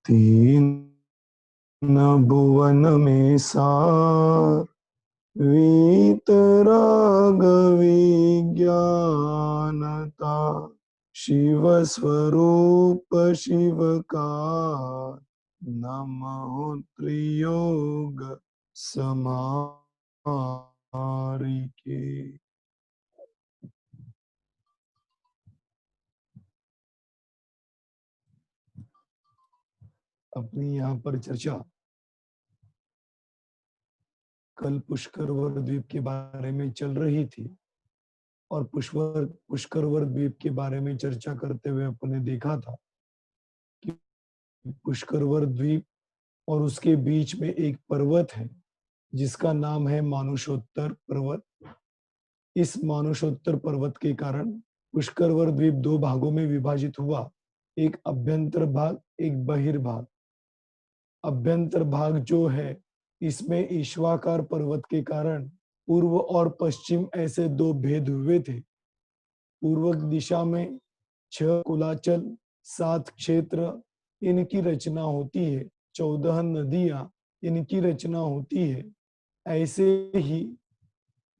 तीन भुवन में सार वीतराग विज्ञानता शिव स्वरूप शिव का नमो त्रियोग समारिके। अपनी यहाँ पर चर्चा कल पुष्करवर द्वीप के बारे में चल रही थी और पुष्करवर द्वीप के बारे में चर्चा करते हुए अपने देखा था कि पुष्करवर द्वीप और उसके बीच में एक पर्वत है जिसका नाम है मानुषोत्तर पर्वत। इस मानुषोत्तर पर्वत के कारण पुष्करवर द्वीप दो भागों में विभाजित हुआ, एक अभ्यंतर भाग, एक बहिर्भाग। अभ्यंतर भाग जो है, इसमें ईश्वाकार पर्वत के कारण पूर्व और पश्चिम ऐसे दो भेद हुए थे। पूर्व दिशा में 6 कुलाचल, 7 क्षेत्र इनकी रचना होती है, 14 नदियां इनकी रचना होती है। ऐसे ही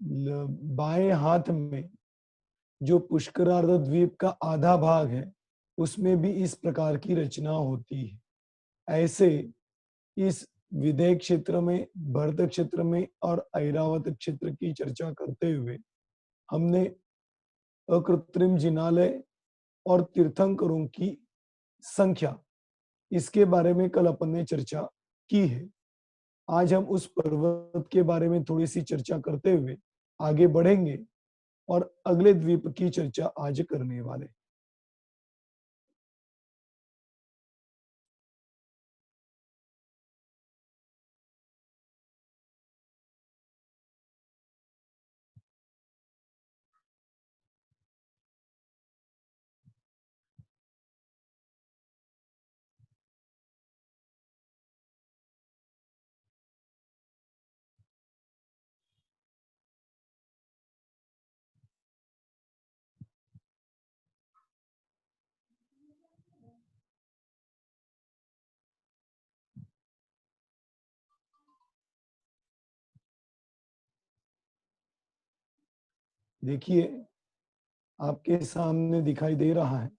बाएं हाथ में जो पुष्करार्ध द्वीप का आधा भाग है, उसमें भी इस प्रकार की रचना होती है। ऐसे इस विदेह क्षेत्र में, भरत क्षेत्र में और ऐरावत क्षेत्र की चर्चा करते हुए हमने अकृत्रिम जिनालय और तीर्थंकरों की संख्या, इसके बारे में कल अपन ने चर्चा की है। आज हम उस पर्वत के बारे में थोड़ी सी चर्चा करते हुए आगे बढ़ेंगे और अगले द्वीप की चर्चा आज करने वाले। देखिए, आपके सामने दिखाई दे रहा है,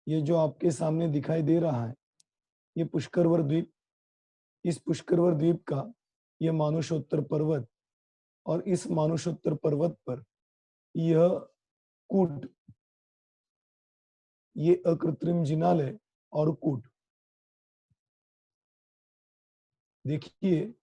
ये जो आपके सामने दिखाई दे रहा है, ये पुष्करवर द्वीप। इस पुष्करवर द्वीप का यह मानुषोत्तर पर्वत, और इस मानुषोत्तर पर्वत पर यह कूट, ये अकृत्रिम जिनालय और कूट। देखिए,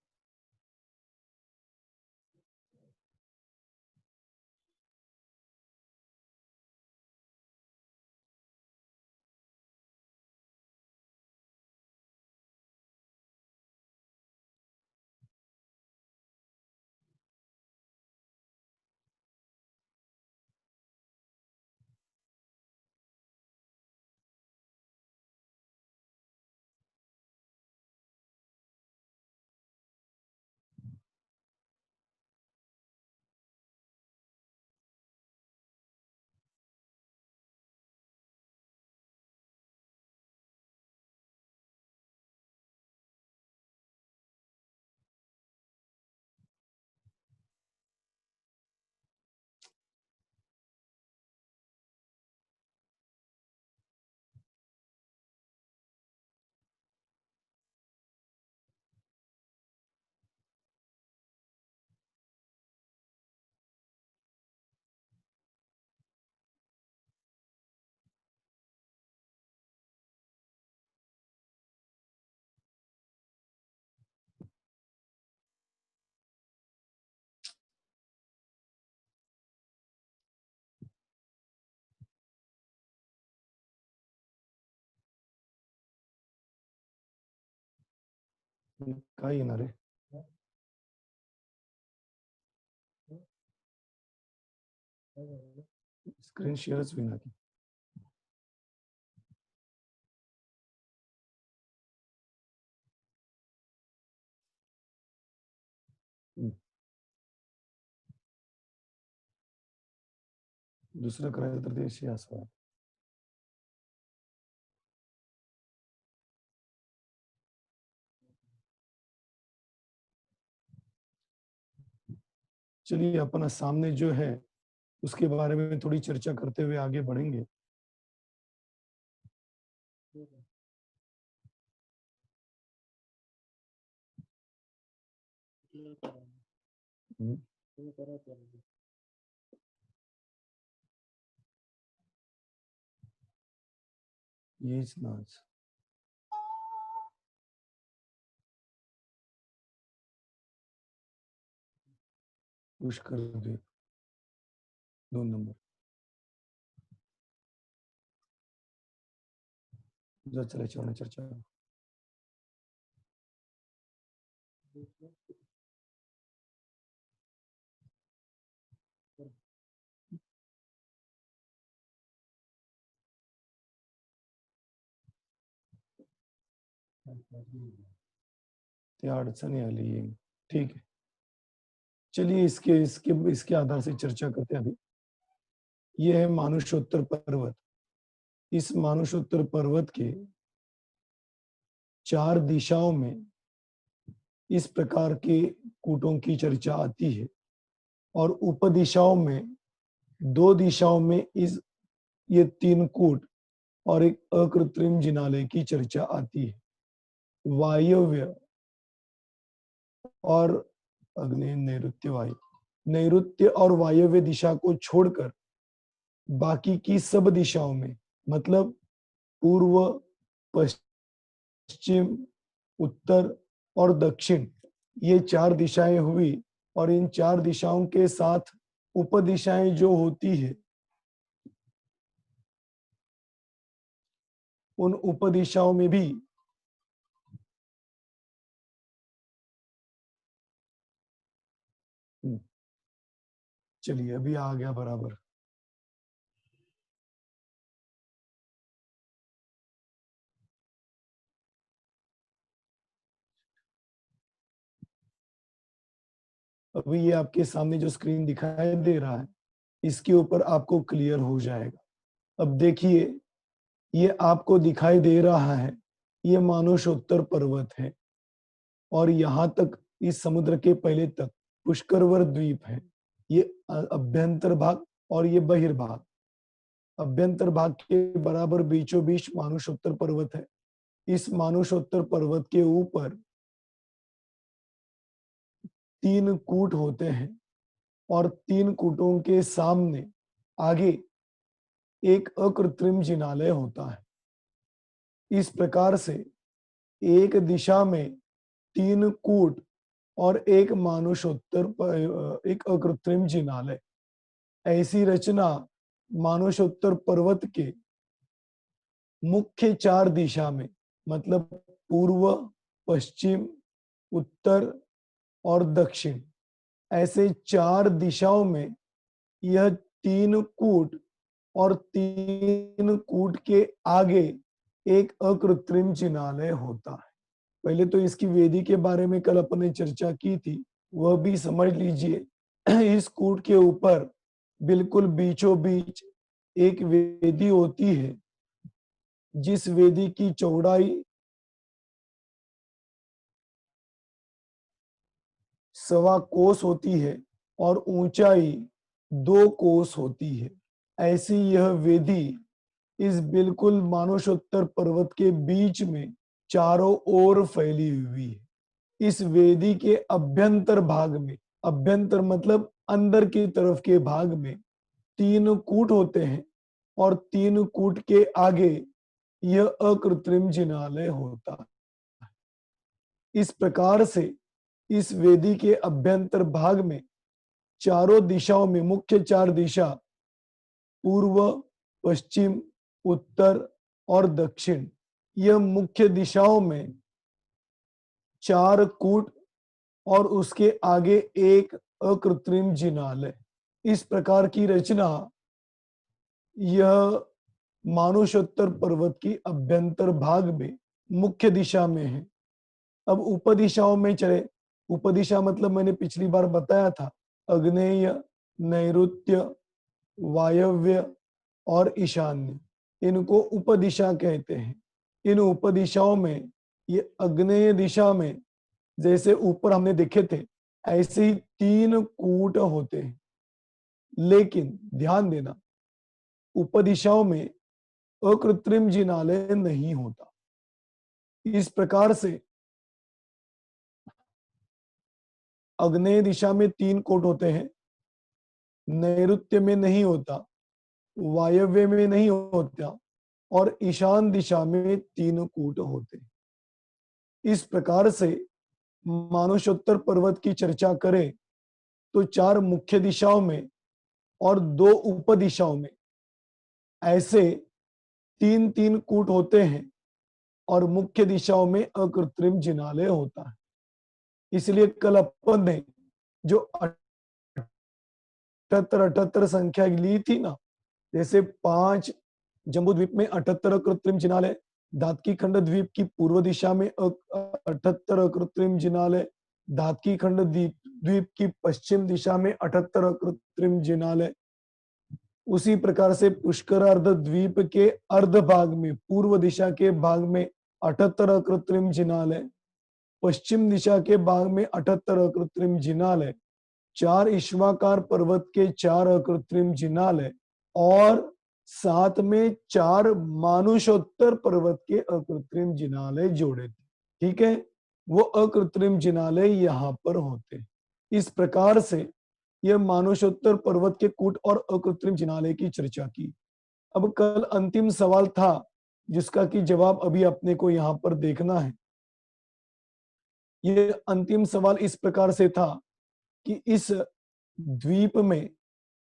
कहीं ना रे, स्क्रीन शेयर भी ना की। दुसरं करायचं तर ते असं आहे. चलिए अपना सामने जो है उसके बारे में थोड़ी चर्चा करते हुए आगे बढ़ेंगे। हम्म, येच नाच पुष्कर द्वीप 2 नंबर ज्याच्या याच्यावर चर्चा ते अडचणी आली। ठीक है, चलिए इसके इसके इसके आधार से चर्चा करते हैं अभी। ये है मानुषोत्तर पर्वत। इस मानुषोत्तर पर्वत के 4 दिशाओं में इस प्रकार के कूटों की चर्चा आती है और उपदिशाओं में 2 दिशाओं में इस ये 3 कूट और एक अकृत्रिम जिनालय की चर्चा आती है। वायव्य और अग्नि नैऋत्य वायु, नैऋत्य और वायव्य दिशा को छोड़कर बाकी की सब दिशाओं में मतलब पूर्व, पश्चिम, उत्तर और दक्षिण, ये 4 दिशाएं हुई और इन 4 दिशाओं के साथ उपदिशाएं जो होती है, उन उपदिशाओं में भी चलिए अभी आ गया बराबर। अभी ये आपके सामने जो स्क्रीन दिखाई दे रहा है, इसके ऊपर आपको क्लियर हो जाएगा। अब देखिए, ये आपको दिखाई दे रहा है, ये मानुषोत्तर पर्वत है और यहाँ तक इस समुद्र के पहले तक पुष्करवर द्वीप है। ये अभ्यंतर भाग और ये बहिर्भाग। अभ्यंतर भाग के बराबर बीचों बीच मानुषोत्तर पर्वत है। इस मानुषोत्तर पर्वत के ऊपर 3 कूट होते हैं और 3 कूटों के सामने आगे एक अकृत्रिम जिनालय होता है। इस प्रकार से एक दिशा में 3 कूट और एक मानुषोत्तर एक अकृत्रिम जिनालय, ऐसी रचना मानुषोत्तर पर्वत के मुख्य 4 दिशा में मतलब पूर्व, पश्चिम, उत्तर और दक्षिण, ऐसे 4 दिशाओं में यह 3 कूट और 3 कूट के आगे एक अकृत्रिम जिनालय होता है। पहले तो इसकी वेदी के बारे में कल अपन ने चर्चा की थी, वह भी समझ लीजिए। इस कूट के ऊपर बिल्कुल बीचों बीच एक वेदी होती है, जिस वेदी की चौड़ाई 1.25 कोस होती है और ऊंचाई 2 कोस होती है। ऐसी यह वेदी इस बिल्कुल मानुषोत्तर पर्वत के बीच में चारों ओर फैली हुई है। इस वेदी के अभ्यंतर भाग में, अभ्यंतर मतलब अंदर की तरफ के भाग में 3 कूट होते हैं और 3 कूट के आगे यह अकृत्रिम जिनालय होता है। इस प्रकार से इस वेदी के अभ्यंतर भाग में चारों दिशाओं में मुख्य 4 दिशा पूर्व, पश्चिम, उत्तर और दक्षिण, यह मुख्य दिशाओं में 4 कूट और उसके आगे एक अकृत्रिम जिनालय, इस प्रकार की रचना यह मानुषोत्तर पर्वत की अभ्यंतर भाग में मुख्य दिशा में है। अब उपदिशाओं में चले। उपदिशा मतलब मैंने पिछली बार बताया था, अग्नेय, नैऋत्य, वायव्य और ईशान्य, इनको उपदिशा कहते हैं। इन उपदिशाओं में ये आग्नेय दिशा में जैसे ऊपर हमने देखे थे, ऐसे ही 3 कूट होते हैं। लेकिन ध्यान देना, उपदिशाओं में अकृत्रिम जिनालय नहीं होता। इस प्रकार से आग्नेय दिशा में 3 कूट होते हैं, नैऋत्य में नहीं होता, वायव्य में नहीं होता और ईशान दिशा में 3 कूट होते हैं। इस प्रकार से मानुषोत्तर पर्वत की चर्चा करें तो 4 मुख्य दिशाओं में और 2 उपदिशाओं में ऐसे 3-3 कूट होते हैं और मुख्य दिशाओं में अकृत्रिम जिनालय होता है। इसलिए कल अपन ने जो 78 संख्या ली थी ना, जैसे 5 जम्बू द्वीप में 78 कृत्रिम जिनालय, दातकी खंड द्वीप की पूर्व दिशा में 78 कृत्रिम जिनालय, दातकी खंड द्वीप द्वीप की पश्चिम दिशा में 78 कृत्रिम जिनालय, उसी प्रकार से पुष्कर अर्ध द्वीप के अर्ध भाग में पूर्व दिशा के भाग में 78 कृत्रिम जिनालय, पश्चिम दिशा के भाग में 78 कृत्रिम जिनालय, 4 ईश्वाकार पर्वत के 4 अकृत्रिम जिनालय और साथ में 4 मानुषोत्तर पर्वत के अकृत्रिम जिनालय जोड़े थे। ठीक है, वो अकृत्रिम जिनालय यहाँ पर होते। इस प्रकार से यह मानुषोत्तर पर्वत के कूट और अकृत्रिम जिनालय की चर्चा की। अब कल अंतिम सवाल था जिसका कि जवाब अभी अपने को यहाँ पर देखना है। ये अंतिम सवाल इस प्रकार से था कि इस द्वीप में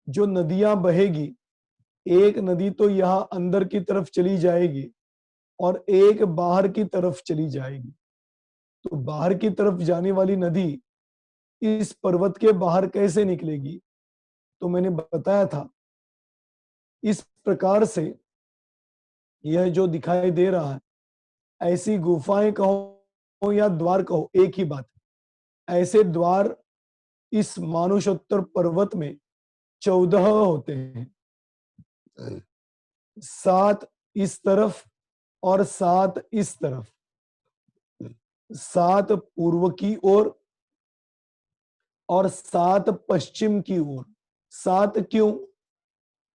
जो नदियां बहेगी, एक नदी तो यहाँ अंदर की तरफ चली जाएगी और एक बाहर की तरफ चली जाएगी। तो बाहर की तरफ जाने वाली नदी इस पर्वत के बाहर कैसे निकलेगी? तो मैंने बताया था, इस प्रकार से यह जो दिखाई दे रहा है, ऐसी गुफाएं कहो या द्वार कहो, एक ही बात है। ऐसे द्वार इस मानुषोत्तर पर्वत में 14 होते हैं, 7 इस तरफ और 7 इस तरफ, 7 पूर्व की ओर और 7 पश्चिम की ओर। 7 क्यों?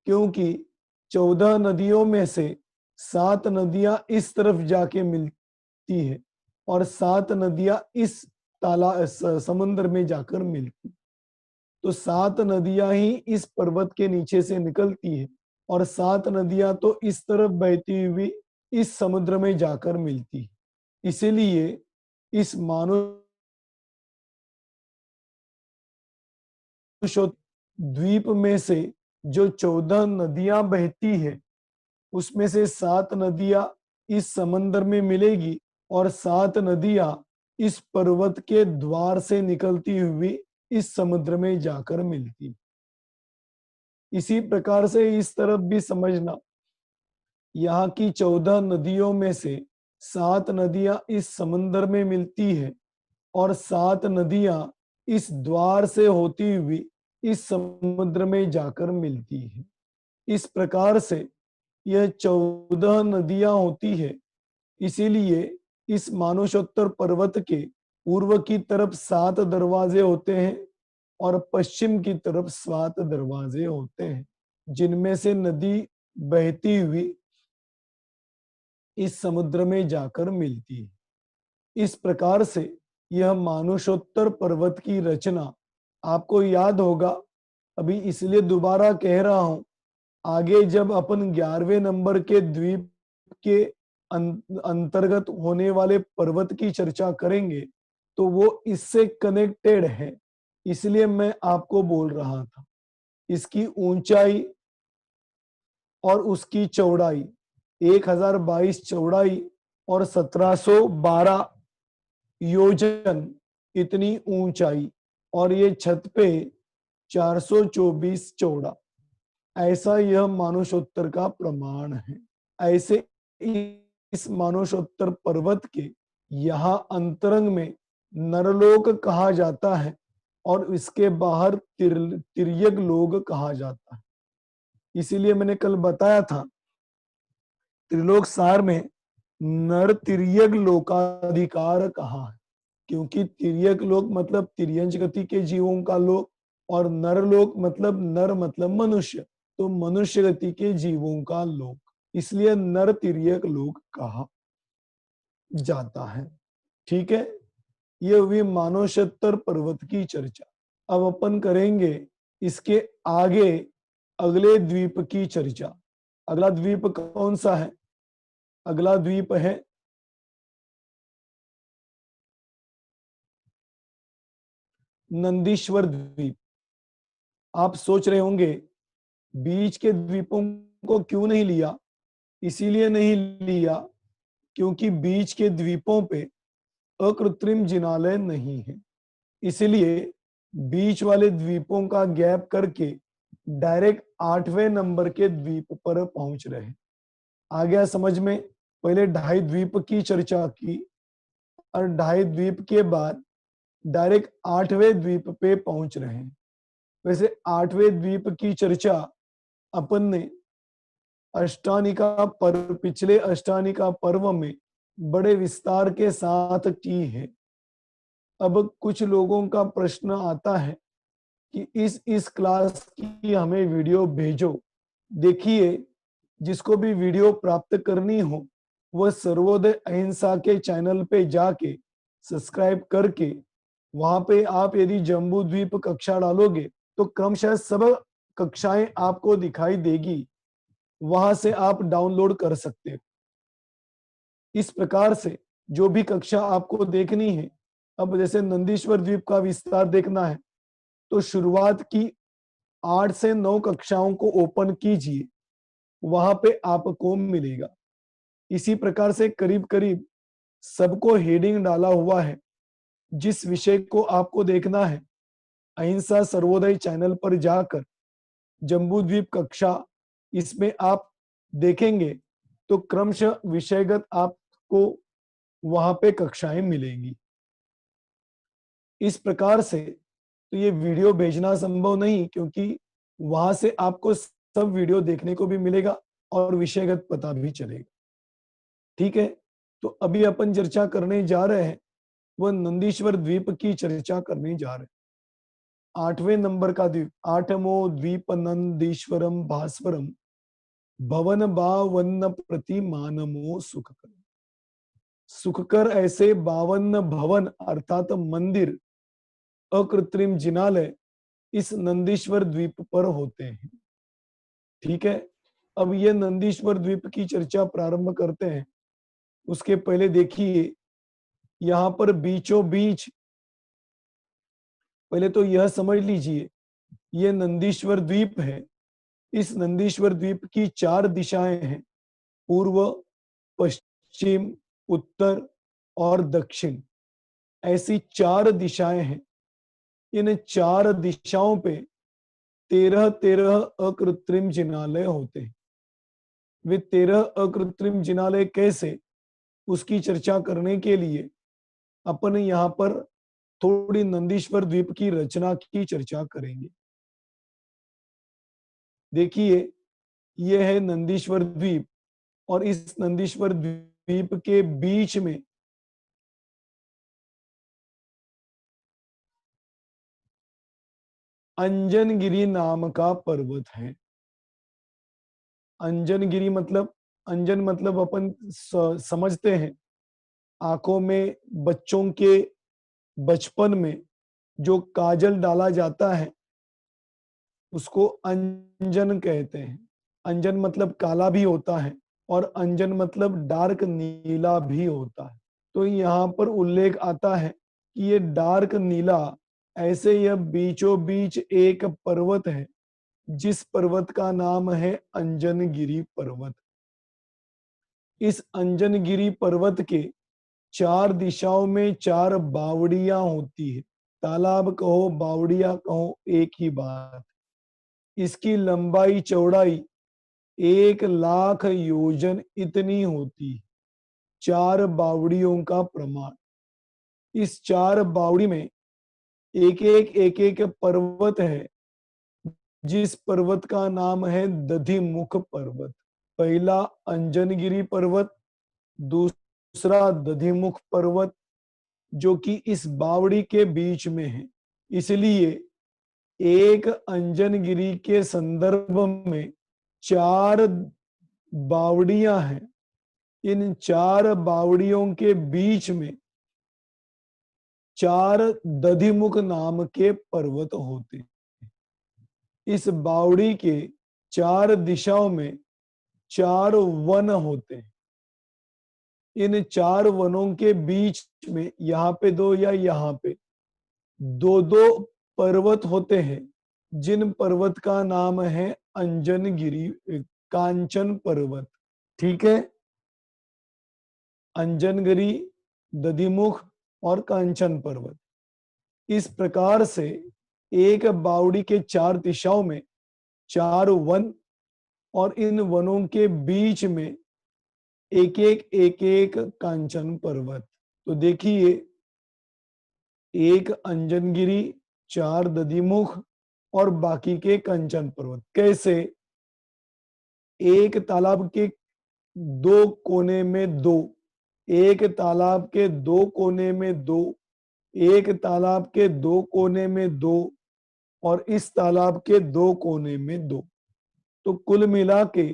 क्योंकि 14 नदियों में से 7 नदियां इस तरफ जाके मिलती है और 7 नदियां इस समुद्र में जाकर मिलती। तो 7 नदियां ही इस पर्वत के नीचे से निकलती है और 7 नदियां तो इस तरफ बहती हुई इस समुद्र में जाकर मिलती है। इसीलिए इस द्वीप में से जो 14 नदियां बहती है, उसमें से 7 नदियां इस समंदर में मिलेगी और 7 नदियां इस पर्वत के द्वार से निकलती हुई इस समुद्र में जाकर मिलती। इसी प्रकार से इस तरफ भी समझना, यहाँ की 14 नदियों में से 7 नदियां इस समंदर में मिलती है और 7 नदियां इस द्वार से होती हुई इस समुद्र में जाकर मिलती है। इस प्रकार से यह 14 नदियां होती है। इसीलिए इस मानुषोत्तर पर्वत के पूर्व की तरफ 7 दरवाजे होते हैं और पश्चिम की तरफ 7 दरवाजे होते हैं, जिनमें से नदी बहती हुई इस समुद्र में जाकर मिलती है। इस प्रकार से यह मानुषोत्तर पर्वत की रचना आपको याद होगा। अभी इसलिए दोबारा कह रहा हूं, आगे जब अपन 11वें नंबर के द्वीप के अंतर्गत होने वाले पर्वत की चर्चा करेंगे तो वो इससे कनेक्टेड है, इसलिए मैं आपको बोल रहा था। इसकी ऊंचाई और उसकी चौड़ाई 1022 चौड़ाई और 1712 योजन इतनी ऊंचाई और ये छत पे 424 चौड़ा, ऐसा यह मानुषोत्तर का प्रमाण है। ऐसे इस मानुषोत्तर पर्वत के यहाँ अंतरंग में नरलोक कहा जाता है और इसके बाहर तिर्यक लोक कहा जाता है। इसीलिए मैंने कल बताया था त्रिलोक सार में नर तिर्यक लोकाधिकार कहा है, क्योंकि तिर्यक लोक मतलब तिर्यंच गति के जीवों का लोक, और नर लोक मतलब नर मतलब मनुष्य, तो मनुष्य गति के जीवों का लोक, इसलिए नर तिर्यक लोक कहा जाता है। ठीक है, ये हुई मानवशत्तर पर्वत की चर्चा। अब अपन करेंगे इसके आगे अगले द्वीप की चर्चा। अगला द्वीप कौन सा है? अगला द्वीप है नंदीश्वर द्वीप। आप सोच रहे होंगे बीच के द्वीपों को क्यों नहीं लिया? इसीलिए नहीं लिया क्योंकि बीच के द्वीपों पे अकृत्रिम जिनालय नहीं है, इसलिए बीच वाले द्वीपों का गैप करके डायरेक्ट 8वें नंबर के द्वीप पर पहुंच रहे। आ गया समझ में? पहले ढाई द्वीप की चर्चा की और ढाई द्वीप के बाद डायरेक्ट 8वें द्वीप पे पहुंच रहे हैं। वैसे 8वें द्वीप की चर्चा अपन ने अष्टानिका पर्व, पिछले अष्टानिका पर्व में बड़े विस्तार के साथ की है। अब कुछ लोगों का प्रश्न आता है कि इस क्लास की हमें वीडियो भेजो। देखिए, जिसको भी वीडियो प्राप्त करनी हो वह सर्वोदय अहिंसा के चैनल पे जाके सब्सक्राइब करके वहां पे आप यदि जम्बू द्वीप कक्षा डालोगे तो क्रमशः सब कक्षाएं आपको दिखाई देगी, वहां से आप डाउनलोड कर सकते हो। इस प्रकार से जो भी कक्षा आपको देखनी है, अब जैसे नंदीश्वर द्वीप का विस्तार देखना है तो शुरुआत की 8 से 9 कक्षाओं को ओपन कीजिए, वहां पे आपको मिलेगा। इसी प्रकार से करीब करीब सबको हेडिंग डाला हुआ है। जिस विषय को आपको देखना है अहिंसा सर्वोदय चैनल पर जाकर जम्बूद्वीप कक्षा, इसमें आप देखेंगे तो क्रमशः विषयगत आपको वहां पे कक्षाएं मिलेंगी। इस प्रकार से तो ये वीडियो भेजना संभव नहीं, क्योंकि वहां से आपको सब वीडियो देखने को भी मिलेगा और विषयगत पता भी चलेगा। ठीक है, तो अभी अपन चर्चा करने जा रहे हैं वह नंदीश्वर द्वीप की चर्चा करने जा रहे हैं। 8वें नंबर का द्वीप, 8मो द्वीप नंदीश्वरम भास्वरम भवन बावन्न प्रतिमानमो सुखकर। सुखकर ऐसे 52 भवन अर्थात मंदिर, अकृत्रिम जिनालय इस नंदीश्वर द्वीप पर होते हैं। ठीक है, अब ये नंदीश्वर द्वीप की चर्चा प्रारंभ करते हैं। उसके पहले देखिए यहाँ पर बीचों बीच, पहले तो यह समझ लीजिए ये नंदीश्वर द्वीप है। इस नंदीश्वर द्वीप की 4 दिशाएं हैं, पूर्व, पश्चिम, उत्तर और दक्षिण। ऐसी 4 दिशाएं हैं। इन 4 दिशाओं पे 13-13 अकृत्रिम जिनालय होते हैं। वे 13 अकृत्रिम जिनालय कैसे, उसकी चर्चा करने के लिए अपन यहाँ पर थोड़ी नंदीश्वर द्वीप की रचना की चर्चा करेंगे। देखिए, यह है नंदीश्वर द्वीप और इस नंदीश्वर द्वीप के बीच में अंजनगिरी नाम का पर्वत है। अंजनगिरी मतलब, अंजन मतलब अपन समझते हैं आंखों में बच्चों के बचपन में जो काजल डाला जाता है उसको अंजन कहते हैं। अंजन मतलब काला भी होता है और अंजन मतलब डार्क नीला भी होता है। तो यहाँ पर उल्लेख आता है कि ये डार्क नीला, ऐसे यह बीचों बीच एक पर्वत है जिस पर्वत का नाम है अंजनगिरी पर्वत। इस अंजनगिरी पर्वत के 4 दिशाओं में 4 बावड़ियां होती है। तालाब कहो बावड़िया कहो एक ही बात। इसकी लंबाई चौड़ाई 1 लाख योजन इतनी होती है। 4 बावड़ियों का प्रमाण। इस 4 बावड़ी में एक एक पर्वत है जिस पर्वत का नाम है दधिमुख पर्वत। पहला अंजनगिरी पर्वत, दूसरा दधिमुख पर्वत, जो कि इस बावड़ी के बीच में है। इसलिए एक अंजनगिरी के संदर्भ में चार बावड़ियां हैं। इन चार बावड़ियों के बीच में चार दधिमुख नाम के पर्वत होते हैं। इस बावड़ी के चार दिशाओं में चार वन होते हैं। इन चार वनों के बीच में यहाँ पे दो या यहाँ पे दो दो पर्वत होते हैं, जिन पर्वत का नाम है अंजनगिरी, कांचन पर्वत। ठीक है, अंजनगिरी, दधिमुख और कांचन पर्वत। इस प्रकार से एक बावड़ी के चार दिशाओं में चार वन, और इन वनों के बीच में एक एक कांचन पर्वत। तो देखिए, एक अंजनगिरी, चार दधिमुख और बाकी के कंचन पर्वत। कैसे? एक तालाब के दो कोने में दो, एक तालाब के दो कोने में दो, एक तालाब के दो कोने में दो, और इस तालाब के दो कोने में दो। तो कुल मिला के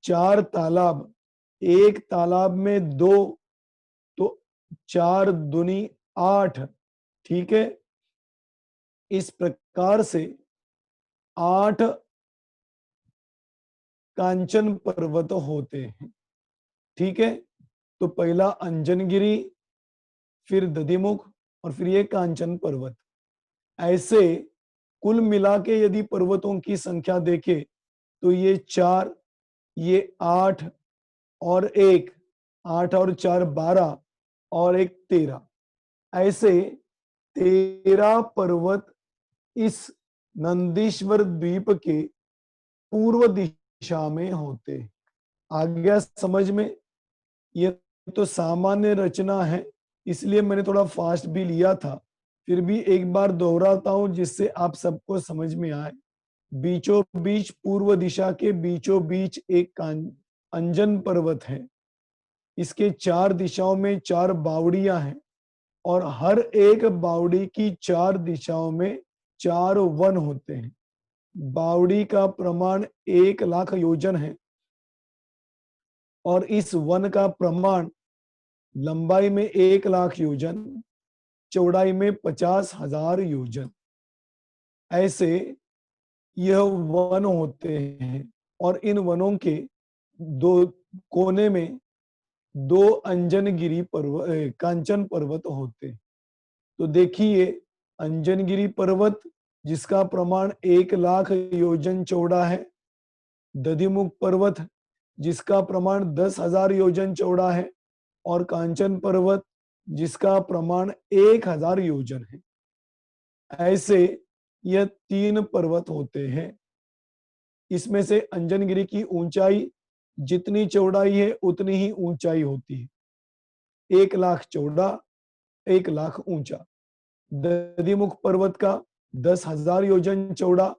चार तालाब, एक तालाब में दो, तो चार दुनी आठ। ठीक है, इस प्रकार से आठ कांचन पर्वत होते हैं। ठीक है, तो पहला अंजनगिरी, फिर दधिमुख और फिर ये कांचन पर्वत। ऐसे कुल मिला के यदि पर्वतों की संख्या देखें तो ये चार, ये आठ और एक, आठ और चार 12 और एक 13। ऐसे 13 पर्वत इस नंदीश्वर द्वीप के पूर्व दिशा में होते। आ गया समझ में? ये तो सामान्य रचना है, इसलिए मैंने थोड़ा फास्ट भी लिया था। फिर भी एक बार दोहराता हूं जिससे आप सबको समझ में आए। बीचों बीच, पूर्व दिशा के बीचों बीच एक अंजन पर्वत है। इसके चार दिशाओं में चार बावड़ियां हैं, और हर एक बावड़ी की चार दिशाओं में चार वन होते हैं। बावड़ी का प्रमाण 1,00,000 योजन है, और इस वन का प्रमाण लंबाई में 1,00,000 योजन, चौड़ाई में 50,000 योजन। ऐसे यह वन होते हैं, और इन वनों के दो कोने में दो अंजनगिरी पर्वत, कांचन पर्वत होते। तो देखिए, अंजनगिरी पर्वत जिसका प्रमाण 1,00,000 योजन चौड़ा है, दधिमुख पर्वत जिसका प्रमाण 10,000 योजन चौड़ा है, और कांचन पर्वत जिसका प्रमाण 1,000 योजन है। ऐसे यह तीन पर्वत होते हैं। इसमें से अंजनगिरी की ऊंचाई जितनी चौड़ाई है उतनी ही ऊंचाई होती है। 1,00,000 चौड़ा, 1,00,000 ऊंचा। दधिमुख पर्वत का 10,000 योजन चौड़ा,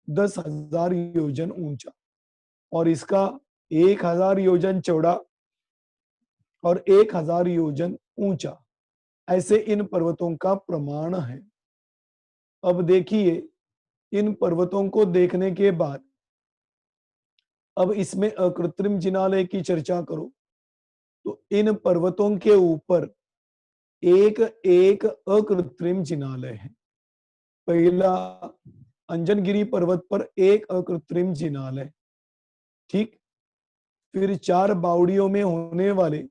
10,000 योजन ऊंचा, और इसका 1,000 योजन चौड़ा और 1,000 योजन ऊंचा। ऐसे इन पर्वतों का प्रमाण है। अब देखिए, इन पर्वतों को देखने के बाद अब इसमें अकृत्रिम जिनालय की चर्चा करो। तो इन पर्वतों के ऊपर एक एक अकृत्रिम जिनालय है। पहला अंजनगिरी पर्वत पर एक अकृत्रिम जिनालय। ठीक, फिर चार बावड़ियों में होने वाले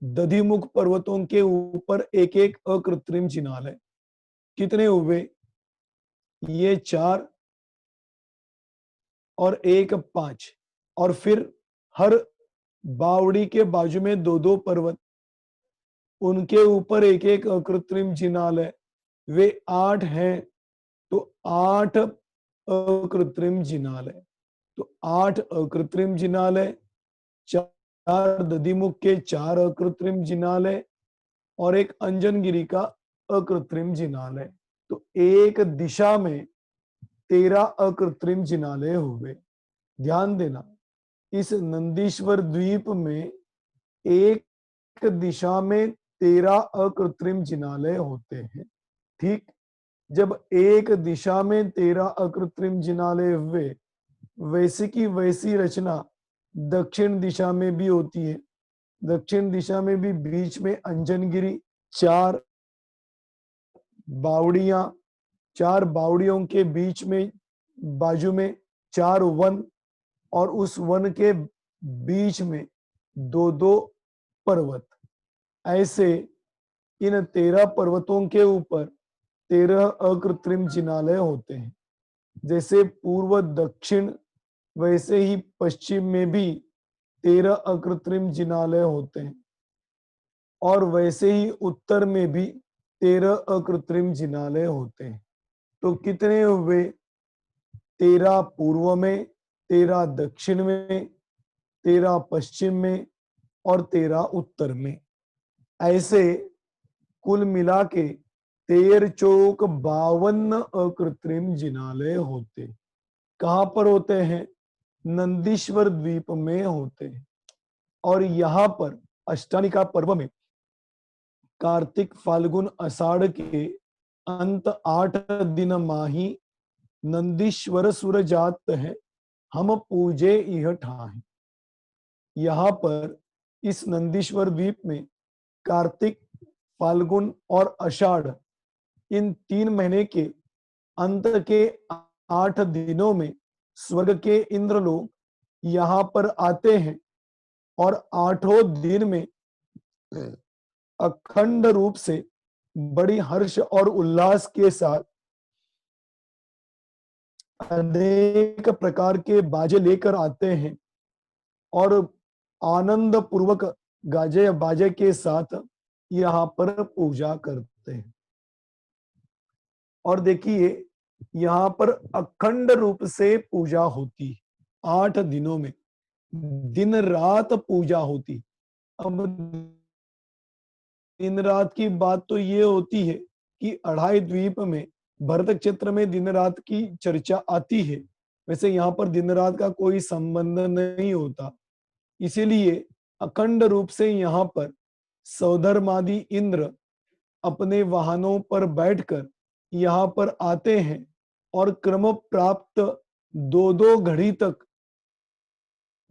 दधिमुख पर्वतों के ऊपर एक एक अकृत्रिम जिनालय। कितने हुए? ये 4 और 1 5। और फिर हर बावड़ी के बाजू में दो दो पर्वत, उनके ऊपर एक एक अकृत्रिम जिनालय। वे 8 हैं, तो 8 अकृत्रिम जिनालय। तो 8 अकृत्रिम जिनालय, 4 दधिमुख के 4 अकृत्रिम जिनालय, और एक अंजनगिरी का अकृत्रिम जिनालय। तो एक दिशा में 13 अकृत्रिम जिनालय हुए। ध्यान देना, इस नंदीश्वर द्वीप में एक दिशा में 13 अकृत्रिम जिनालय होते हैं। ठीक, जब एक दिशा में 13 अकृत्रिम जिनालय हुए, वैसी की वैसी रचना दक्षिण दिशा में भी होती है। दक्षिण दिशा में भी बीच में अंजनगिरी, 4 बावड़ियां, 4 बावड़ियों के बीच में बाजू में 4 वन, और उस वन के बीच में 2-2 पर्वत। ऐसे इन 13 पर्वतों के ऊपर 13 अकृत्रिम जिनालय होते हैं। जैसे पूर्व दक्षिण, वैसे ही पश्चिम में भी 13 अकृत्रिम जिनालय होते हैं, और वैसे ही उत्तर में भी 13 अकृत्रिम जिनालय होते हैं। तो कितने हुए? 13 पूर्व में, 13 दक्षिण में, 13 पश्चिम में, और 13 उत्तर में। ऐसे कुल मिला के 13 चौक 52 अकृत्रिम जिनालय होते। कहां पर होते हैं? नंदीश्वर द्वीप में होते हैं। और यहाँ पर अष्टानिका पर्व में कार्तिक फाल्गुन आषाढ़ के अंत 8 दिन माही नंदीश्वर सुर जात है, हम पूजे यह ठाहि। यहाँ पर इस नंदीश्वर द्वीप में कार्तिक, फाल्गुन और आषाढ़, इन 3 महीने के अंत के 8 दिनों में स्वर्ग के इंद्र लोग यहाँ पर आते हैं, और 8 दिन में अखंड रूप से बड़ी हर्ष और उल्लास के साथ अनेक प्रकार के बाजे लेकर आते हैं, और आनंद पूर्वक गाजे बाजे के साथ यहाँ पर पूजा करते हैं। और देखिए, यहाँ पर अखंड रूप से पूजा होती, 8 दिनों में दिन रात पूजा होती। अब दिन रात की बात तो ये होती है कि अढ़ाई द्वीप में भरत क्षेत्र में दिन रात की चर्चा आती है। वैसे यहाँ पर दिन रात का कोई संबंध नहीं होता, इसीलिए अखंड रूप से यहाँ पर सौधर्मादि इंद्र अपने वाहनों पर बैठकर यहाँ पर आते हैं, और क्रम प्राप्त 2-2 घड़ी तक,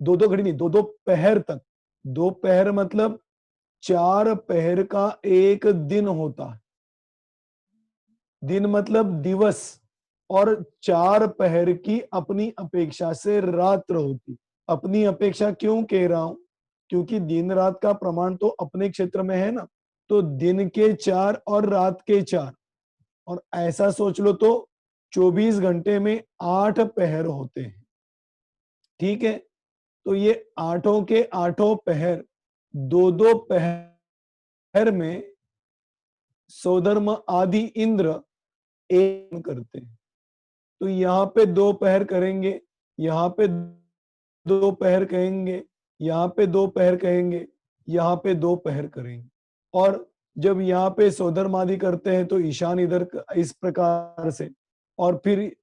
2-2 घड़ी नहीं, 2-2 पहर तक, 2 पहर मतलब 4 पहर का एक दिन होता है। दिन मतलब दिवस, और 4 पहर की अपनी अपेक्षा से रात्र होती। अपनी अपेक्षा क्यों कह रहा हूं? क्योंकि दिन रात का प्रमाण तो अपने क्षेत्र में है ना, तो दिन के 4 और रात के 4, और ऐसा सोच लो तो 24 घंटे में 8 पहर होते हैं। ठीक है, तो ये 8 के 8 पहर, 2-2 पहर में सौधर्म आदि इंद्र एक करते हैं। तो यहाँ पे 2 पहर करेंगे, यहाँ पे 2 पहर कहेंगे, यहाँ पे 2 पहर कहेंगे, यहाँ पे 2 पहर करेंगे। और जब यहाँ पे सौधर्म आदि करते हैं तो ईशान इधर इस प्रकार से, और फिर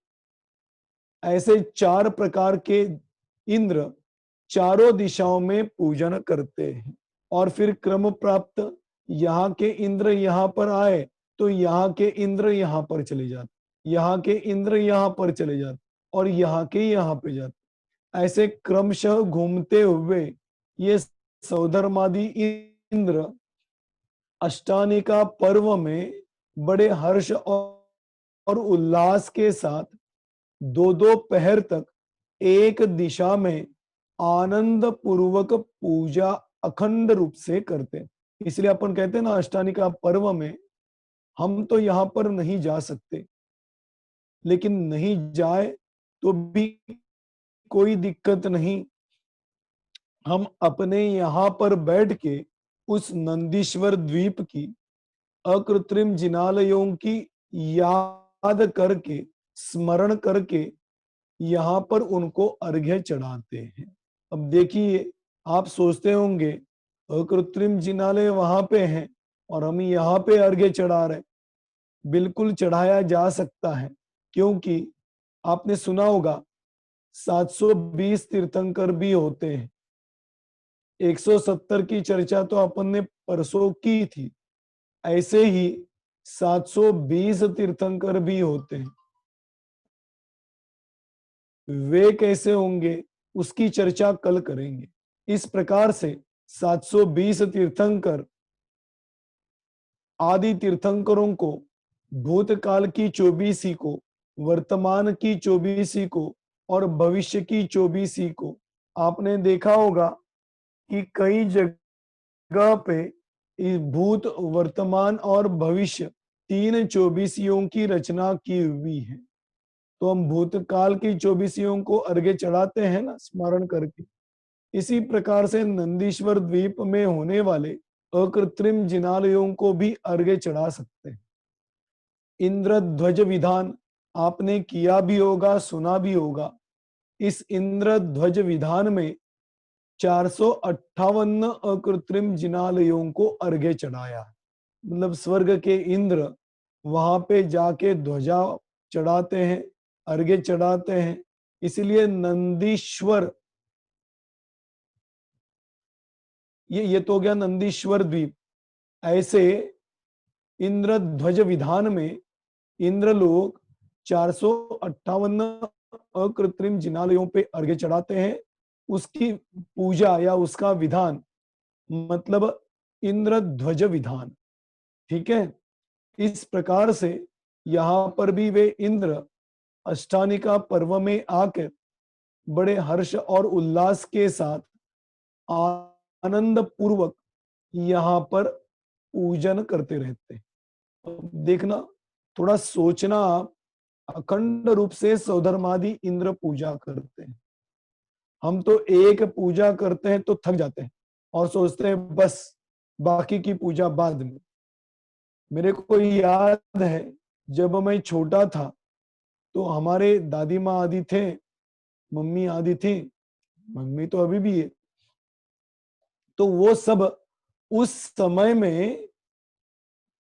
ऐसे 4 प्रकार के इंद्र चारों दिशाओं में पूजन करते हैं। और फिर क्रम प्राप्त यहाँ के इंद्र यहाँ पर आए तो यहाँ के इंद्र यहाँ पर चले जाते, यहाँ के इंद्र यहाँ पर चले जाते, और यहाँ के यहाँ पे जाते। ऐसे क्रमशः घूमते हुए ये सौधर्मादि इंद्र अष्टानिका पर्व में बड़े हर्ष और उल्लास के साथ 2-2 पहर तक एक दिशा में आनंद पूर्वक पूजा अखंड रूप से करते हैं। इसलिए अपन कहते हैं ना, अष्टानिका पर्व में हम तो यहाँ पर नहीं जा सकते, लेकिन नहीं जाए तो भी कोई दिक्कत नहीं। हम अपने यहाँ पर बैठ के उस नंदीश्वर द्वीप की अकृत्रिम जिनालयों की याद करके, स्मरण करके यहाँ पर उनको अर्घ्य चढ़ाते हैं। अब देखिए, आप सोचते होंगे अकृत्रिम जिनालय वहां पे हैं और हम यहाँ पे अर्घ्य चढ़ा रहे। बिल्कुल चढ़ाया जा सकता है, क्योंकि आपने सुना होगा 720 तीर्थंकर भी होते हैं। 170 की चर्चा तो अपन ने परसों की थी। ऐसे ही 720 तीर्थंकर भी होते हैं। वे कैसे होंगे उसकी चर्चा कल करेंगे। इस प्रकार से 720 तीर्थंकर आदि तीर्थंकरों को, भूतकाल की 24 को, वर्तमान की 24 को और भविष्य की 24 को आपने देखा होगा कि कई जगह पे इस भूत, वर्तमान और भविष्य तीन 24 की रचना की हुई है। तो हम भूतकाल की 24 को अर्घ्य चढ़ाते हैं ना, स्मरण करके। इसी प्रकार से नंदीश्वर द्वीप में होने वाले अकृत्रिम जिनालयों को भी अर्घ्य चढ़ा सकते हैं। इंद्रध्वज विधान आपने किया भी होगा, सुना भी होगा। इस इंद्रध्वज विधान में 458 अकृत्रिम जिनालयों को अर्घ्य चढ़ाया। मतलब स्वर्ग के इंद्र वहां पे जाके ध्वजा चढ़ाते हैं, अर्घ्य चढ़ाते हैं। इसलिए नंदीश्वर, ये तो हो गया नंदीश्वर द्वीप। ऐसे इंद्रध्वज विधान में इंद्र लोग 458 अकृत्रिम जिनालयों पे अर्घ्य चढ़ाते हैं। उसकी पूजा या उसका विधान मतलब इंद्रध्वज विधान। ठीक है। इस प्रकार से यहाँ पर भी वे इंद्र अष्टानिका पर्व में आकर बड़े हर्ष और उल्लास के साथ आनंद पूर्वक यहाँ पर पूजन करते रहते हैं। तो देखना, थोड़ा सोचना आप, अखंड रूप से सौधर्मादि इंद्र पूजा करते हैं। हम तो एक पूजा करते हैं तो थक जाते हैं और सोचते हैं बस बाकी की पूजा बाद में। मेरे को याद है जब मैं छोटा था तो हमारे दादी माँ आदि थे, मम्मी आदि थी, मम्मी तो अभी भी है। तो वो सब उस समय में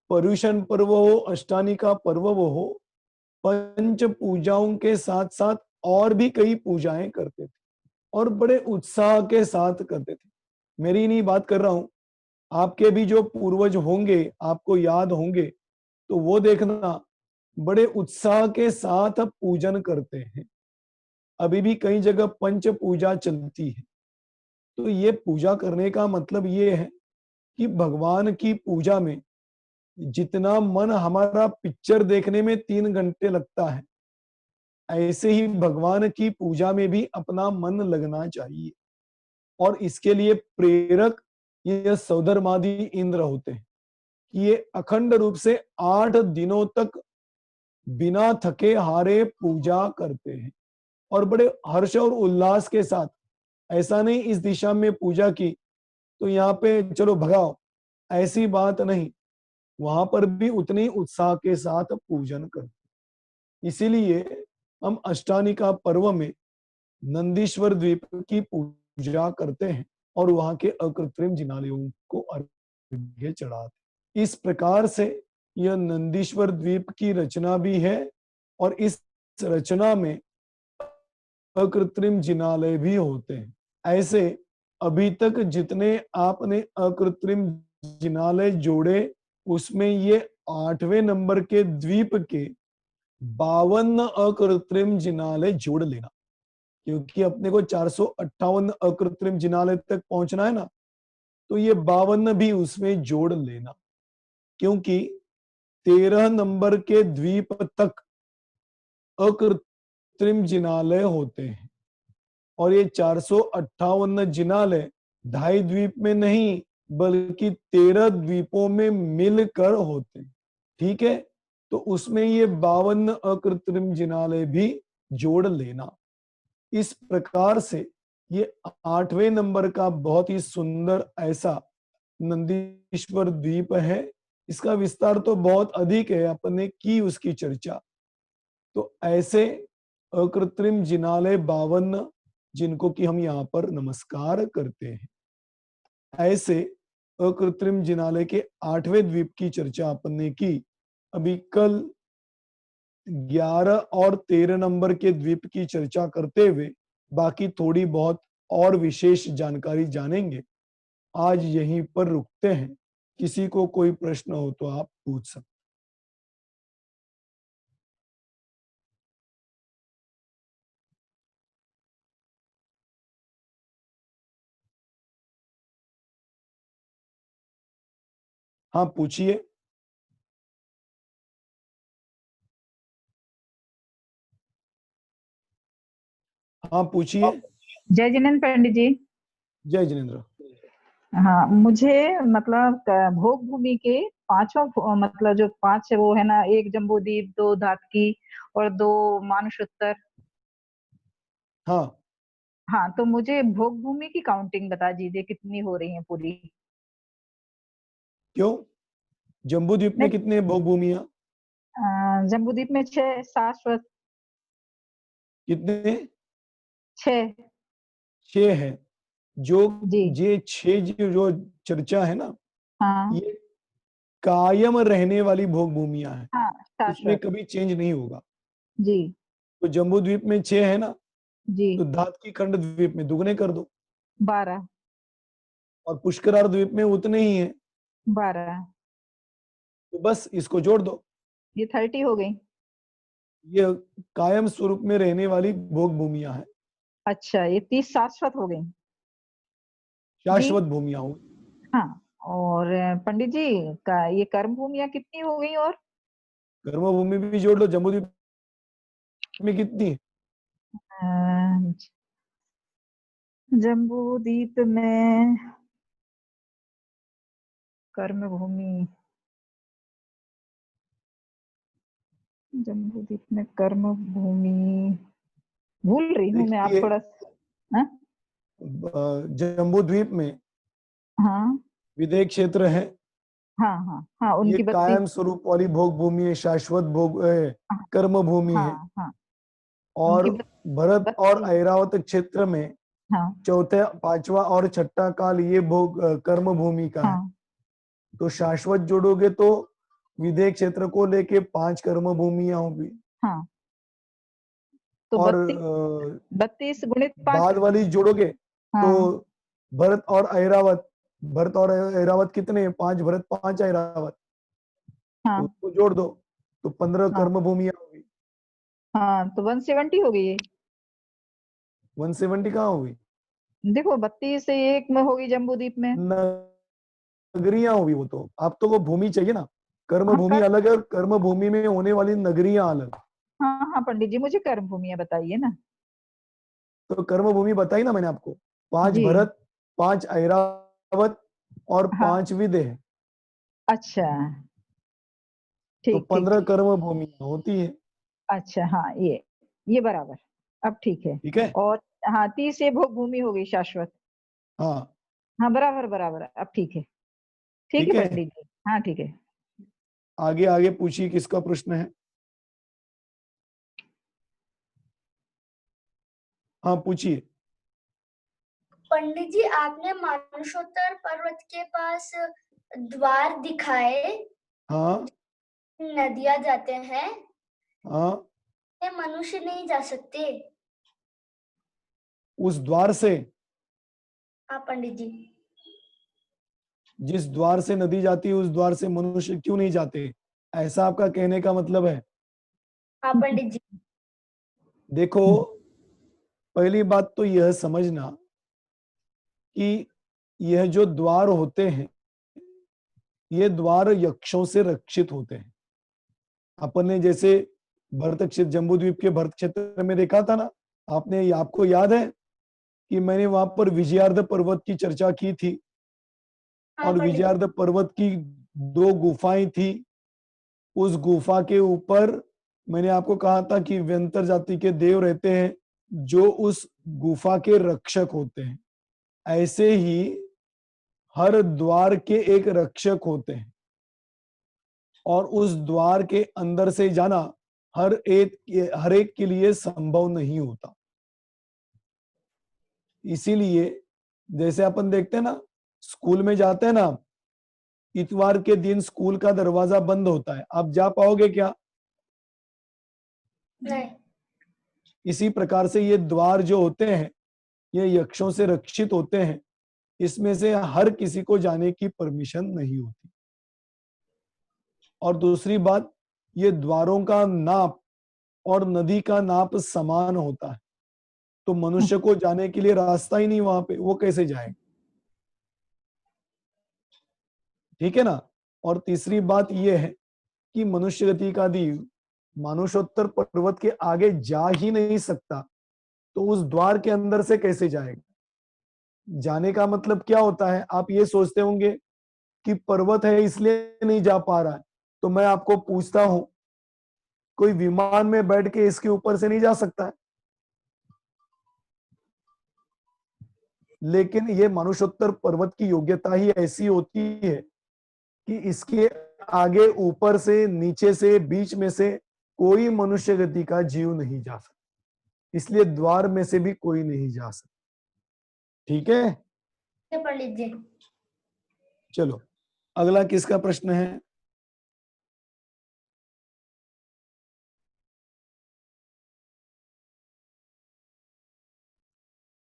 पर्युषण पर्व हो, अष्टानिका पर्व हो, पंच पूजाओं के साथ साथ और भी कई पूजाएं करते थे और बड़े उत्साह के साथ करते थे। मेरी नहीं बात कर रहा हूं, आपके भी जो पूर्वज होंगे, आपको याद होंगे, तो वो देखना बड़े उत्साह के साथ पूजन करते हैं। अभी भी कई जगह पंच पूजा चलती है। तो ये पूजा करने का मतलब ये है कि भगवान की पूजा में जितना मन हमारा पिक्चर देखने में 3 घंटे लगता है, ऐसे ही भगवान की पूजा में भी अपना मन लगना चाहिए। और इसके लिए प्रेरक ये सौधर्मादि इंद्र होते हैं कि ये अखंड रूप से 8 दिनों तक बिना थके हारे पूजा करते हैं और बड़े हर्ष और उल्लास के साथ। ऐसा नहीं इस दिशा में पूजा की तो यहाँ पे चलो भगाओ, ऐसी बात नहीं। वहां पर भी उतनी उत्साह के साथ पूजन करते। इसीलिए हम अष्टानिका पर्व में नंदीश्वर द्वीप की पूजा करते हैं और वहां के अकृत्रिम जिनालयों को अर्घ्य चढ़ाते। इस प्रकार से यह नंदीश्वर द्वीप की रचना भी है और इस रचना में अकृत्रिम जिनालय भी होते हैं। ऐसे अभी तक जितने आपने अकृत्रिम जिनालय जोड़े उसमें ये 8वें नंबर के द्वीप के 52 अकृत्रिम जिनालय जोड़ लेना, क्योंकि अपने को 458 अकृत्रिम जिनालय तक पहुंचना है ना, तो ये 52 भी उसमें जोड़ लेना। क्योंकि 13 नंबर के द्वीप तक अकृत्रिम जिनालय होते हैं और ये 458 जिनालय ढाई द्वीप में नहीं बल्कि 13 द्वीपों में मिलकर होते हैं। ठीक है। तो उसमें ये 52 अकृत्रिम जिनालय भी जोड़ लेना। इस प्रकार से ये 8वें नंबर का बहुत ही सुंदर ऐसा नंदीश्वर द्वीप है। इसका विस्तार तो बहुत अधिक है, अपन ने की उसकी चर्चा। तो ऐसे अकृत्रिम जिनालय 52 जिनको कि हम यहाँ पर नमस्कार करते हैं, ऐसे अकृत्रिम जिनालय के 8वें द्वीप की चर्चा अपन ने की। अभी कल 11 और 13 नंबर के द्वीप की चर्चा करते हुए बाकी थोड़ी बहुत और विशेष जानकारी जानेंगे। आज यहीं पर रुकते हैं। किसी को कोई प्रश्न हो तो आप पूछ सकते। हाँ, पूछिए। हाँ, पूछिए। जय जिनेन्द्र पंडित जी। जय जिनेन्द्र। हाँ, मुझे मतलब भोग भूमि के पांचों मतलब जो पांच वो है ना, एक जम्बूद्वीप, दो धातकी और दो मानुषोत्तर। हाँ, हाँ, तो मुझे भोग भूमि की काउंटिंग बता दीजिए, कितनी हो रही है पूरी। क्यों? जम्बूद्वीप में नहीं, कितने भोग भूमिया? जम्बूद्वीप में 6 शाश्वत। कितने? 6। 6 है। जो जी। ये 6 जो चर्चा है ना, हाँ। ये कायम रहने वाली भोग भूमिया है। हाँ, इसमें शाश्वत। कभी चेंज नहीं होगा। जी। तो जम्बू द्वीप में 6 है ना, जी। तो धात की खंड द्वीप में दुगने कर दो। 12। और पुष्करार द्वीप में उतने ही है, 12। तो बस इसको जोड़ दो। ये 30 हो गई। ये कायम स्वरूप में रहने वाली भोग भूमिया है, अच्छा, ये 30 शाश्वत हो गई। जी। शाश्वत भूमिया हो। हाँ। और पंडित जी का ये कर्म भूमिया कितनी हो गई? और कर्म भूमि भी जोड़ लो। जम्बू द्वीप में कितनी है? अ, जम्बू द्वीप में कर्म भूमि, जम्बू द्वीप में कर्म भूमि भूल रही हूँ मैं, आप देखिए, थोड़ा। हाँ। जम्बू द्वीप में हाँ। विदेह क्षेत्र है। हाँ। हाँ। हाँ, ये उनकी 32। कायम स्वरूप वाली भोग भूमि है, शाश्वत भोग हाँ। कर्म भूमि है। हाँ। हाँ, और उनकी भरत और 32। ऐरावत क्षेत्र में हाँ। चौथा, पांचवा और छठा काल ये भोग कर्म भूमि का है। हाँ। तो शाश्वत जोड़ोगे तो विदेह क्षेत्र को लेके 5 कर्म भूमियां होंगी। हाँ, तो और 32 गुणित 5। बाद वाली जोड़ोगे तो हाँ। भरत और ऐरावत, भरत और ऐरावत कितने हैं? 5 भरत 5 ऐरावत, तो हाँ। उसको जोड़ दो तो 15 हाँ। कर्म भूमियां होगी। हाँ, तो 170 हो गई ये। 170 कहाँ होगी? देखो, 32 से एक में होगी जम्बू द्वीप में। नगरियां होगी वो तो। अब तो वो भूमि चाहिए ना। कर्म हाँ भूमि कर अलग है और कर्म भूमि में होने वाली नगरियां अलग। हाँ हाँ पंडित जी, मुझे कर्म भूमिया बताइए ना। तो कर्म भूमि बताई ना मैंने आपको। 5 जी। भरत, 5 ऐरावत और हाँ। 5 विदेह, अच्छा। तो ठीक ठीक 15 ठीक। कर्म भूमि होती है। अच्छा, हाँ, ये बराबर। अब ठीक है। ठीक है। और हाँ, 30 ये भोग भूमि हो गई शाश्वत। हाँ, हाँ, बराबर बराबर, अब ठीक है। ठीक है ठीक है। पंडित जी, हाँ ठीक है। आगे आगे पूछिए, किसका प्रश्न है? हाँ, पूछिए। पंडित जी, आपने मानसोत्तर पर्वत के पास द्वार दिखाए, हाँ। नदियां जाते हैं, हाँ, ये मनुष्य नहीं जा सकते? उस द्वार से, हाँ पंडित जी। जिस द्वार से नदी जाती है उस द्वार से मनुष्य क्यों नहीं जाते? ऐसा आपका कहने का मतलब है? हाँ पंडित जी। देखो, पहली बात तो यह समझना कि यह जो द्वार होते हैं, ये द्वार यक्षों से रक्षित होते हैं। अपन ने जैसे भरत क्षेत्र, जम्बूद्वीप के भरत क्षेत्र में देखा था ना, आपको याद है कि मैंने वहां पर विजयार्ध पर्वत की चर्चा की थी। हाँ और पंडित जी। विजयार्ध पर्वत की 2 गुफाएं थी। उस गुफा के ऊपर मैंने आपको कहा था कि व्यंतर जाति के देव रहते हैं, जो उस गुफा के रक्षक होते हैं। ऐसे ही हर द्वार के एक रक्षक होते हैं, और उस द्वार के अंदर से जाना हर एक के लिए संभव नहीं होता। इसीलिए जैसे अपन देखते हैं ना, स्कूल में जाते हैं ना, इतवार के दिन स्कूल का दरवाजा बंद होता है, आप जा पाओगे क्या? नहीं। इसी प्रकार से ये द्वार जो होते हैं ये यक्षों से रक्षित होते हैं, इसमें से हर किसी को जाने की परमिशन नहीं होती। और दूसरी बात, ये द्वारों का नाप और नदी का नाप समान होता है, तो मनुष्य को जाने के लिए रास्ता ही नहीं वहां पे, वो कैसे जाएगा? ठीक है ना। और तीसरी बात यह है कि मनुष्य गति का दीव मानुषोत्तर पर्वत के आगे जा ही नहीं सकता, तो उस द्वार के अंदर से कैसे जाएगा? जाने का मतलब क्या होता है? आप ये सोचते होंगे कि पर्वत है इसलिए नहीं जा पा रहा है, तो मैं आपको पूछता हूं, कोई विमान में बैठ के इसके ऊपर से नहीं जा सकता है? लेकिन ये मानुषोत्तर पर्वत की योग्यता ही ऐसी होती है कि इसके आगे, ऊपर से, नीचे से, बीच में से कोई मनुष्य गति का जीव नहीं जा सकता, इसलिए द्वार में से भी कोई नहीं जा सकता। ठीक है, पंडित जी। चलो अगला किसका प्रश्न है?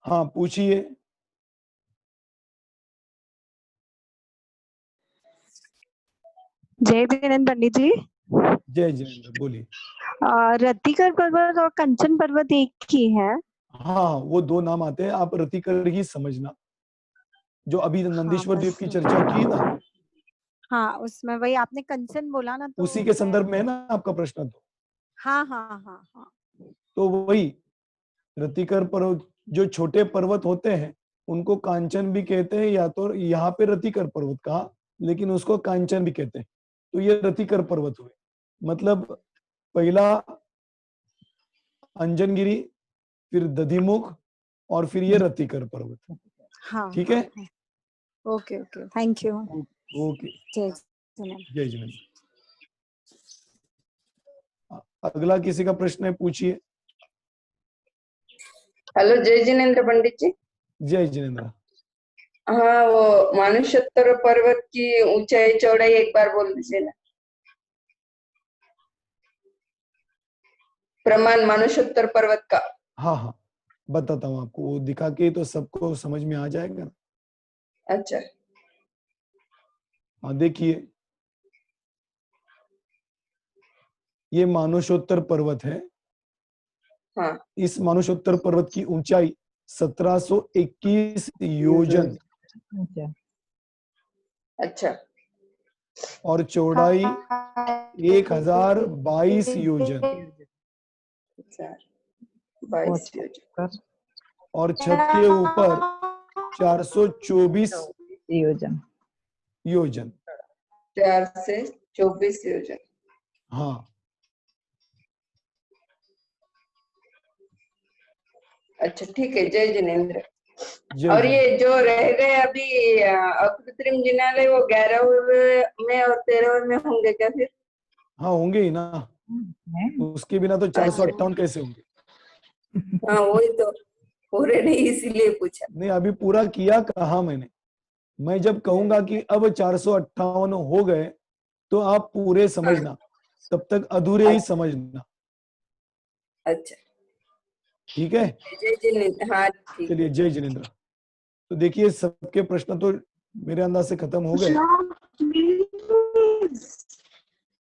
हाँ पूछिए। जय जिनेन्द्र पंडित जी। जय जिनेन्द्र, बोलिए। रतिकर पर्वत और कंचन पर्वत एक ही है? हाँ वो दो नाम आते हैं, आप रतिकर ही समझना। जो अभी नंदीश्वर द्वीप की चर्चा की ना, हाँ उसमें वही आपने कंचन बोला ना, तो उसी के संदर्भ में है ना आपका प्रश्न। तो हाँ हाँ हाँ हाँ, तो वही रतिकर पर्वत, जो छोटे पर्वत होते हैं उनको कांचन भी कहते हैं, या तो यहाँ पे रतिकर पर्वत कहा, लेकिन उसको कांचन भी कहते हैं। तो ये रतिकर पर्वत हुए, मतलब पहला अंजनगिरी, फिर दधिमुख, और फिर ये रतिकर पर्वत। हाँ ठीक है, okay okay, thank you. Okay, जय जिनेन्द्र। जय जिनेन्द्र। अगला किसी का प्रश्न है, पूछिए। हेलो, जय जिनेन्द्र पंडित जी। जय जिनेन्द्र। हाँ, वो मानुषोत्तर पर्वत की ऊंचाई चौड़ाई एक बार बोल दीजिए ना। प्रमाण मानुषोत्तर पर्वत का। हाँ हाँ बताता हूँ आपको, वो दिखा के तो सबको समझ में आ जाएगा ना। अच्छा, हाँ देखिए, ये मानुषोत्तर पर्वत है। हाँ इस मानुषोत्तर पर्वत की ऊंचाई 1721 योजन अच्छा, और चौड़ाई 1022 योजन, अच्छा, 22 योजन। और छत के ऊपर 424 योजन। 4 से 24 योजन। हाँ अच्छा ठीक है, जय जिनेन्द्र। जय और जय। ये जो रह गए अभी अकृत्रिम जिनालय, वो 11वें में और 13वें में होंगे क्या फिर? हाँ होंगे ही ना, उसके बिना तो 458 कैसे होंगे? हाँ वही तो, पूरे नहीं इसीलिए पूछा। नहीं अभी पूरा किया कहा मैंने। मैं जब कहूंगा कि अब 458 हो गए तो आप पूरे समझना, तब तक अधूरे ही समझना। अच्छा ठीक है, जय जिनेन्द्र। हाँ ठीक है। चलिए जय जिनेन्द्र। तो देखिए सबके प्रश्न तो मेरे अंदाज से खत्म हो गए।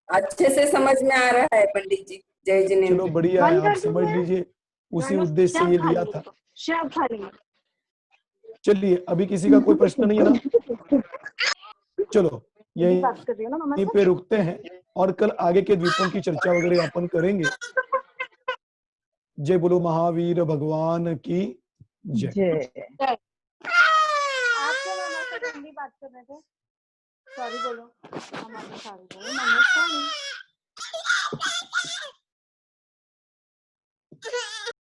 अच्छे से समझ में आ रहा है पंडित जी। जय चलो जिनेन्द्र। बढ़िया है, आप समझ लीजिए, उसी उद्देश्य से ये लिया था। चलिए अभी किसी का कोई प्रश्न नहीं है ना? चलो यहीं पे रुकते हैं और कल आगे के द्वीपों की चर्चा वगैरह अपन करेंगे। जय बोलो महावीर भगवान की जय। आप बात कर रहे थे, सॉरी बोलो, हमारे सॉरी बोलो, नमस्कार।